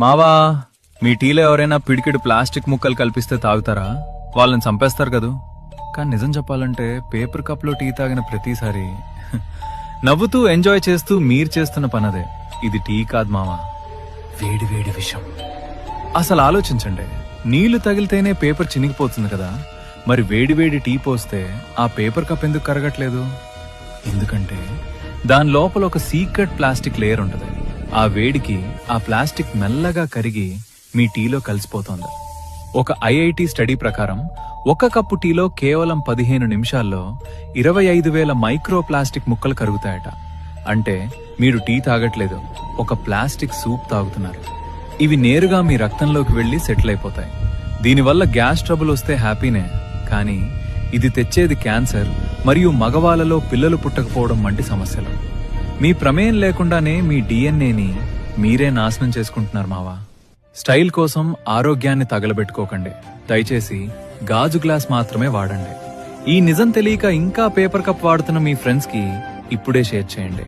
మావా, మీ టీలో ఎవరైనా పిడికిడు ప్లాస్టిక్ ముక్కలు కల్పిస్తే తాగుతారా? వాళ్ళని చంపేస్తారు కదూ. కానీ నిజం చెప్పాలంటే పేపర్ కప్లో టీ తాగిన ప్రతిసారి నవ్వుతూ ఎంజాయ్ చేస్తూ మీరు చేస్తున్న పనదే. ఇది టీ కాదు మావా, వేడి వేడి విషం. అసలు ఆలోచించండి, నీళ్లు తగిలితేనే పేపర్ చినిగిపోతుంది కదా, మరి వేడి వేడి టీ పోస్తే ఆ పేపర్ కప్ ఎందుకు కరగట్లేదు? ఎందుకంటే దాని లోపల ఒక సీక్రెట్ ప్లాస్టిక్ లేయర్ ఉంటుంది. ఆ వేడికి ఆ ప్లాస్టిక్ మెల్లగా కరిగి మీ టీలో కలిసిపోతోంది. ఒక ఐఐటి స్టడీ ప్రకారం ఒక కప్పు టీలో కేవలం 15 నిమిషాల్లో 25,000 మైక్రో ప్లాస్టిక్ ముక్కలు కరుగుతాయట. అంటే మీరు టీ తాగట్లేదు, ఒక ప్లాస్టిక్ సూప్ తాగుతున్నారు. ఇవి నేరుగా మీ రక్తంలోకి వెళ్లి సెటిల్ అయిపోతాయి. దీనివల్ల గ్యాస్ ట్రబుల్ వస్తే హ్యాపీనే, కానీ ఇది తెచ్చేది క్యాన్సర్ మరియు మగవాళ్ళలో పిల్లలు పుట్టకపోవడం వంటి సమస్యలు. మీ ప్రమేయం లేకుండానే మీ డిఎన్ఏని మీరే నాశనం చేసుకుంటున్నారు మావా. స్టైల్ కోసం ఆరోగ్యాన్ని తగలబెట్టుకోకండి. దయచేసి గాజు గ్లాస్ మాత్రమే వాడండి. ఈ నిజం తెలియక ఇంకా పేపర్ కప్ వాడుతున్న మీ ఫ్రెండ్స్ కి ఇప్పుడే షేర్ చేయండి.